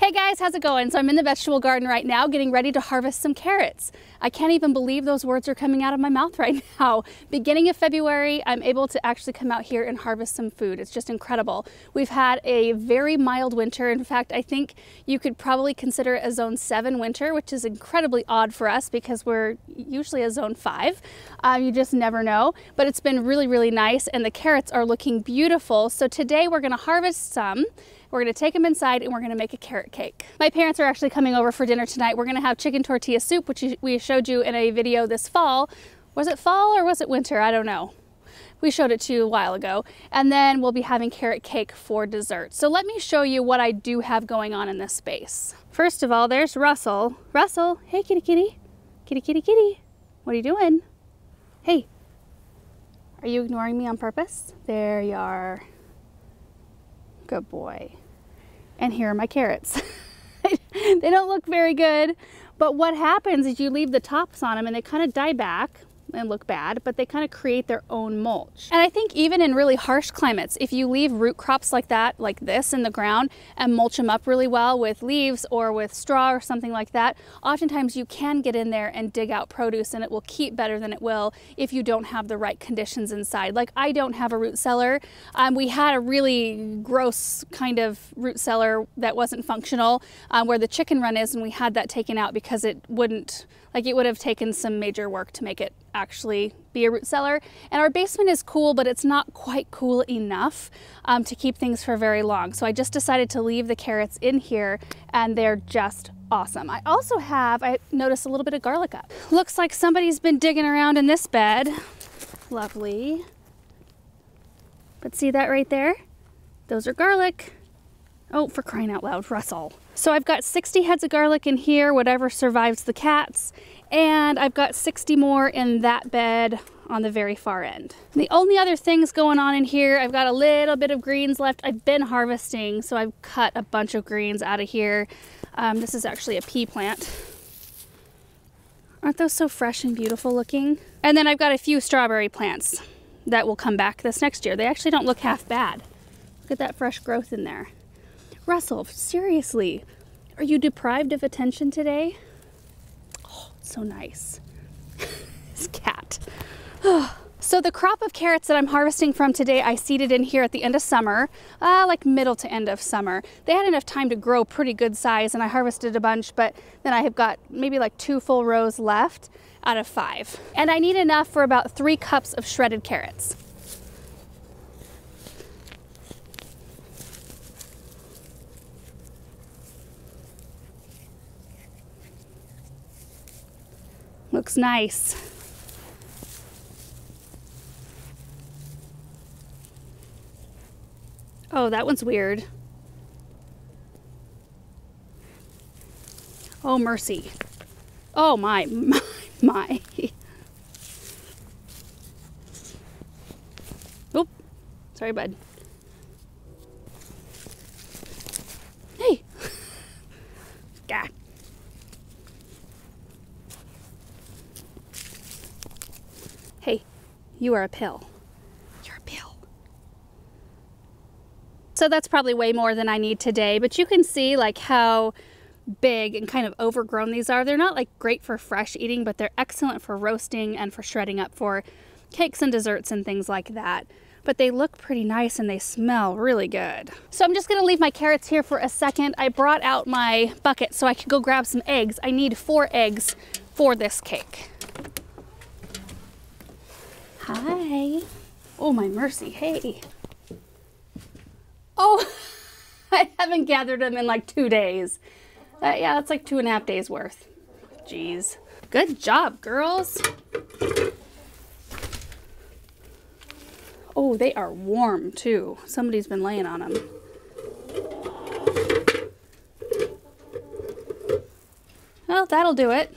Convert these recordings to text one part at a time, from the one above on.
Hey guys, how's it going? So I'm in the vegetable garden right now getting ready to harvest some carrots. I can't even believe those words are coming out of my mouth right now. Beginning of February, I'm able to actually come out here and harvest some food. It's just incredible. We've had a very mild winter. In fact, I think you could probably consider it a zone 7 winter, which is incredibly odd for us because we're usually a zone 5. You just never know, but it's been really, really nice and the carrots are looking beautiful. So today we're gonna harvest some. We're gonna take them inside and we're gonna make a carrot cake. My parents are actually coming over for dinner tonight. We're gonna have chicken tortilla soup, which we showed you in a video this fall. Was it fall or was it winter? I don't know. We showed it to you a while ago. And then we'll be having carrot cake for dessert. So let me show you what I do have going on in this space. First of all, there's Russell. Russell, hey kitty kitty. Kitty kitty kitty. What are you doing? Hey, are you ignoring me on purpose? There you are. Good boy. And here are my carrots. They don't look very good, but what happens is you leave the tops on them and they kind of die back and look bad, but they kind of create their own mulch. And I think even in really harsh climates, if you leave root crops like that, like this in the ground and mulch them up really well with leaves or with straw or something like that, oftentimes you can get in there and dig out produce and it will keep better than it will if you don't have the right conditions inside. Like I don't have a root cellar. We had a really gross kind of root cellar that wasn't functional where the chicken run is, and we had that taken out because it wouldn't, like it would have taken some major work to make it actually be a root cellar. And our basement is cool, but it's not quite cool enough to keep things for very long. So I just decided to leave the carrots in here and they're just awesome. I also have, I noticed a little bit of garlic up. Looks like somebody's been digging around in this bed. Lovely. But see that right there? Those are garlic. Oh, for crying out loud, Russell. So I've got 60 heads of garlic in here, whatever survives the cats. And I've got 60 more in that bed on the very far end. The only other things going on in here, I've got a little bit of greens left. I've been harvesting, so I've cut a bunch of greens out of here. This is actually a pea plant. Aren't those so fresh and beautiful looking? And then I've got a few strawberry plants that will come back this next year. They actually don't look half bad. Look at that fresh growth in there. Russell, seriously, are you deprived of attention today? Oh, so nice. This cat. So the crop of carrots that I'm harvesting from today, I seeded in here at the end of summer, like middle to end of summer. They had enough time to grow pretty good size and I harvested a bunch, but then I have got maybe like 2 full rows left out of 5. And I need enough for about 3 cups of shredded carrots. Looks nice. Oh, that one's weird. Oh, mercy. Oh, my. Oop. Sorry, bud. Hey. Gah. Hey, you are a pill. You're a pill. So that's probably way more than I need today, but you can see like how big and kind of overgrown these are. They're not like great for fresh eating, but they're excellent for roasting and for shredding up for cakes and desserts and things like that. But they look pretty nice and they smell really good. So I'm just gonna leave my carrots here for a second. I brought out my bucket so I could go grab some eggs. I need 4 eggs for this cake. Hi. Oh, my mercy. Hey. Oh, I haven't gathered them in like 2 days. Yeah, that's like 2.5 days worth. Jeez. Good job, girls. Oh, they are warm too. Somebody's been laying on them. Well, that'll do it.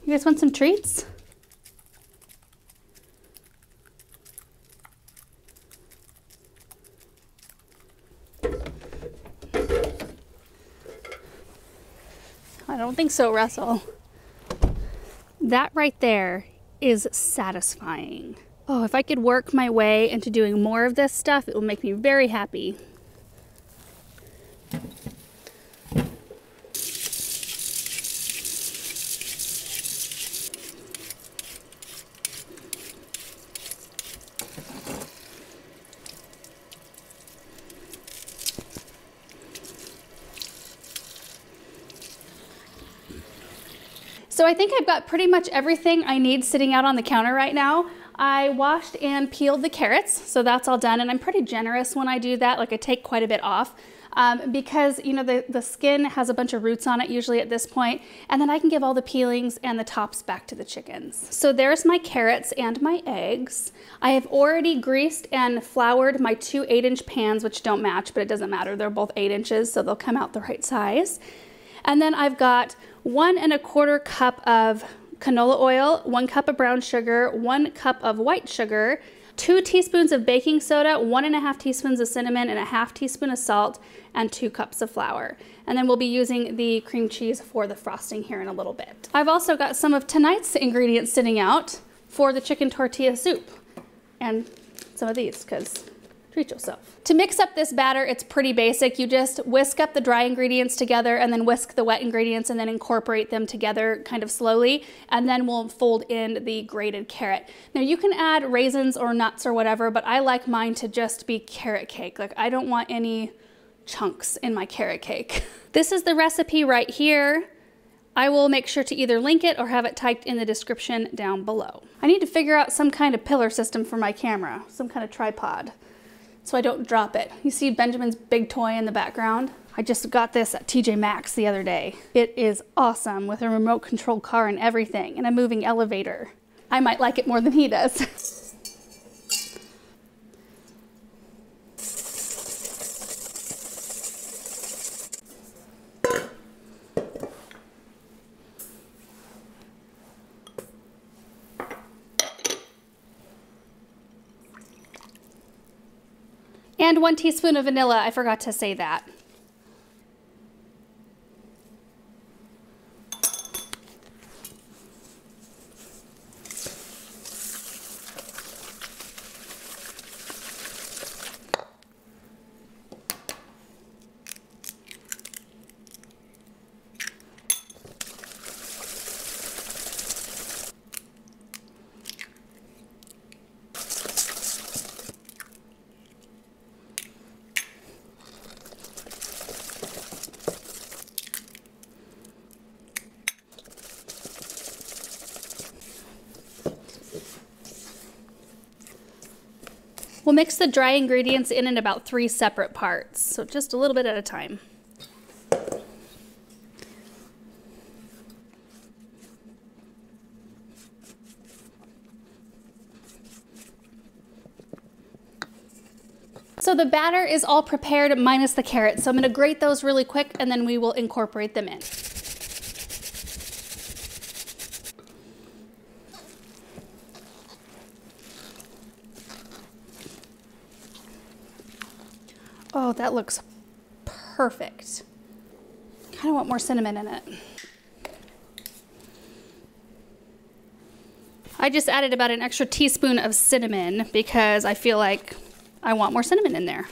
You guys want some treats? I don't think so, Russell. That right there is satisfying. Oh, if I could work my way into doing more of this stuff, it will make me very happy. So I think I've got pretty much everything I need sitting out on the counter right now. I washed and peeled the carrots, so that's all done, and I'm pretty generous when I do that. Like, I take quite a bit off because, you know, the skin has a bunch of roots on it usually at this point, and then I can give all the peelings and the tops back to the chickens. So there's my carrots and my eggs. I have already greased and floured my 2 8-inch pans, which don't match, but it doesn't matter. They're both 8 inches, so they'll come out the right size. And then I've got 1 1/4 cup of canola oil, 1 cup of brown sugar, 1 cup of white sugar, 2 teaspoons of baking soda, 1 1/2 teaspoons of cinnamon, and 1/2 teaspoon of salt, and 2 cups of flour. And then we'll be using the cream cheese for the frosting here in a little bit. I've also got some of tonight's ingredients sitting out for the chicken tortilla soup, and some of these, because treat yourself. To mix up this batter, it's pretty basic. You just whisk up the dry ingredients together and then whisk the wet ingredients and then incorporate them together kind of slowly, and then we'll fold in the grated carrot. Now you can add raisins or nuts or whatever, but I like mine to just be carrot cake. Like, I don't want any chunks in my carrot cake. This is the recipe right here. I will make sure to either link it or have it typed in the description down below. I need to figure out some kind of pillar system for my camera, some kind of tripod, so I don't drop it. You see Benjamin's big toy in the background? I just got this at TJ Maxx the other day. It is awesome with a remote control car and everything, and a moving elevator. I might like it more than he does. And 1 teaspoon of vanilla, I forgot to say that. We'll mix the dry ingredients in about 3 separate parts, so just a little bit at a time. So the batter is all prepared minus the carrots, so I'm going to grate those really quick and then we will incorporate them in. Oh, that looks perfect. I kind of want more cinnamon in it. I just added about an extra teaspoon of cinnamon because I feel like I want more cinnamon in there.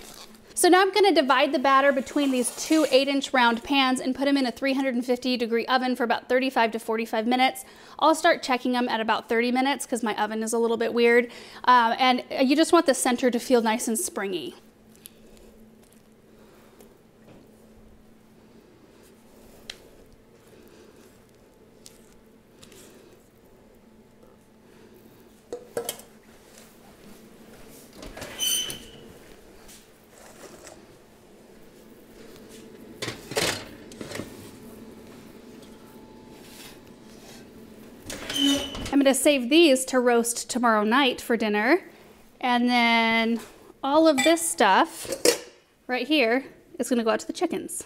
So now I'm going to divide the batter between these 2 8-inch round pans and put them in a 350-degree oven for about 35 to 45 minutes. I'll start checking them at about 30 minutes because my oven is a little bit weird. And you just want the center to feel nice and springy. I'm going to save these to roast tomorrow night for dinner. And then all of this stuff right here is going to go out to the chickens.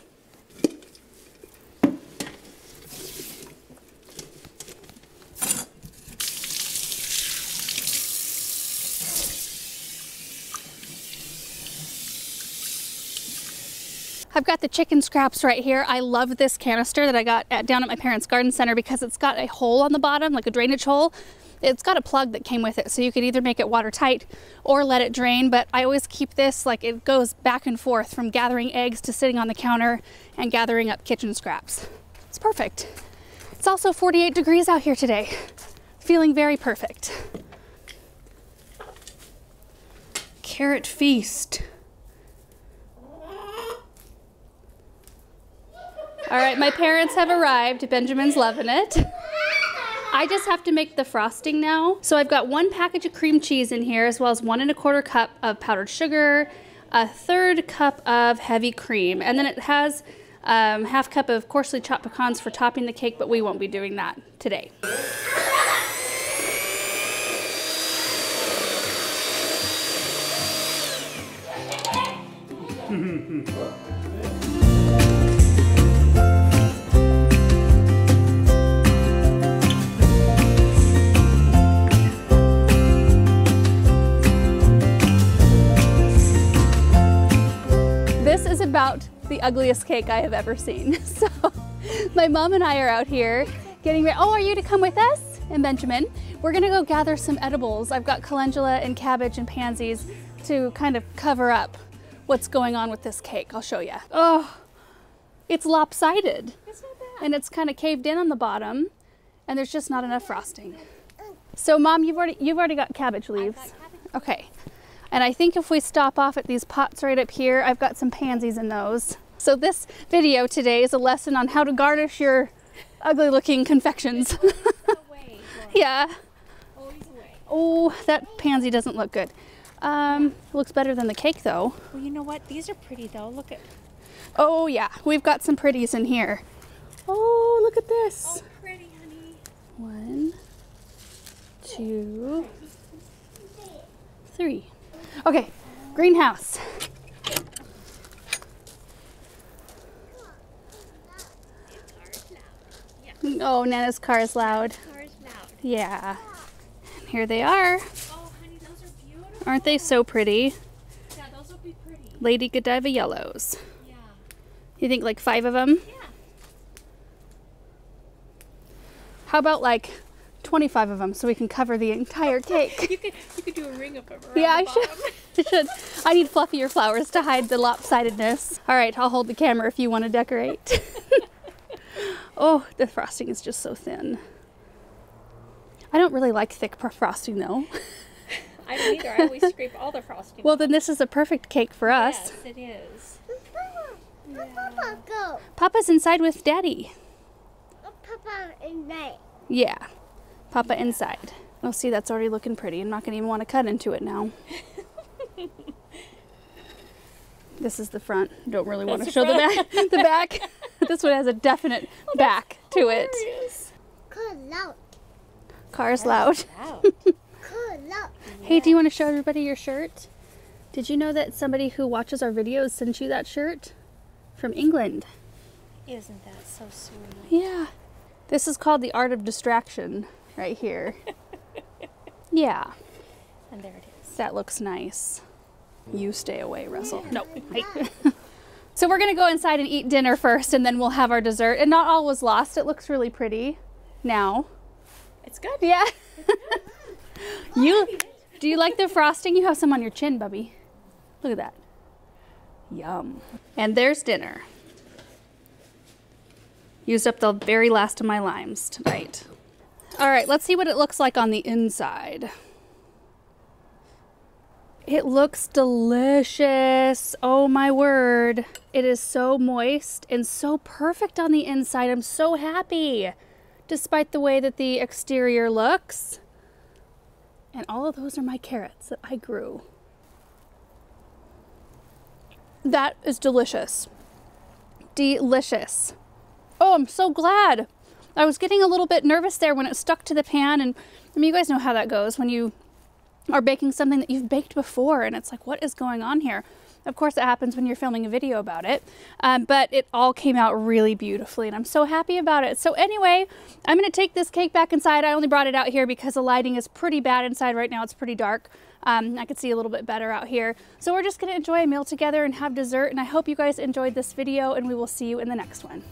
I've got the chicken scraps right here. I love this canister that I got down at my parents' garden center because it's got a hole on the bottom, like a drainage hole. It's got a plug that came with it, so you could either make it watertight or let it drain, but I always keep this, like, it goes back and forth from gathering eggs to sitting on the counter and gathering up kitchen scraps. It's perfect. It's also 48 degrees out here today. Feeling very perfect. Carrot feast. All right, my parents have arrived. Benjamin's loving it. I just have to make the frosting now. So I've got 1 package of cream cheese in here, as well as 1 1/4 cup of powdered sugar, 1/3 cup of heavy cream, and then it has 1/2 cup of coarsely chopped pecans for topping the cake, but we won't be doing that today. This is about the ugliest cake I have ever seen. So my mom and I are out here getting ready. Oh, are you to come with us? And Benjamin, we're gonna go gather some edibles. I've got calendula and cabbage and pansies to kind of cover up what's going on with this cake. I'll show you. Oh, it's lopsided. It's not bad. And it's kind of caved in on the bottom, and there's just not enough frosting. So Mom, you've already got cabbage leaves. I've got cabbage. Okay. And I think if we stop off at these pots right up here, I've got some pansies in those. So this video today is a lesson on how to garnish your ugly looking confections. Away, yeah. Always away. Oh, that pansy doesn't look good. Looks better than the cake though. Well, you know what? These are pretty though. Look at. Oh yeah, we've got some pretties in here. Oh, look at this. Oh, pretty, honey. 1, 2, 3. Okay, greenhouse. Oh, Nana's car is loud. Car is loud. Yeah. And here they are. Oh, honey, those are beautiful. Aren't they so pretty? Yeah, those will be pretty. Lady Godiva yellows. Yeah. You think like 5 of them? Yeah. How about like 25 of them so we can cover the entire cake? You could do a ring of them around Yeah, the I should. I need fluffier flowers to hide the lopsidedness. All right, I'll hold the camera if you want to decorate. Oh, the frosting is just so thin. I don't really like thick frosting though. I don't either. I always scrape all the frosting. Well, then this is a perfect cake for us. Yes, it is. Papa, go. Papa's inside with Daddy. Papa in night. Yeah, Papa inside. Oh, see, that's already looking pretty. I'm not going to even want to cut into it now. This is the front. Don't really want to show the back. The back. This one has a definite back to it. Car loud. Car's loud. Car loud. Hey, do you want to show everybody your shirt? Did you know that somebody who watches our videos sent you that shirt? From England. Isn't that so sweet? Yeah. This is called the art of distraction right here. Yeah. And there it is. That looks nice. You stay away, Russell. No. Hey. So we're going to go inside and eat dinner first, and then we'll have our dessert. And not all was lost. It looks really pretty now. It's good. Yeah. Do you like the frosting? You have some on your chin, Bubby. Look at that. Yum. And there's dinner. Used up the very last of my limes tonight. All right, let's see what it looks like on the inside. It looks delicious. Oh my word. It is so moist and so perfect on the inside. I'm so happy, despite the way that the exterior looks. And all of those are my carrots that I grew. That is delicious. Delicious. Oh, I'm so glad. I was getting a little bit nervous there when it stuck to the pan, and I mean, you guys know how that goes when you are baking something that you've baked before, and it's like, what is going on here? Of course, it happens when you're filming a video about it, but it all came out really beautifully, and I'm so happy about it. So anyway, I'm going to take this cake back inside. I only brought it out here because the lighting is pretty bad inside right now. It's pretty dark. I could see a little bit better out here. So we're just going to enjoy a meal together and have dessert, and I hope you guys enjoyed this video, and we will see you in the next one.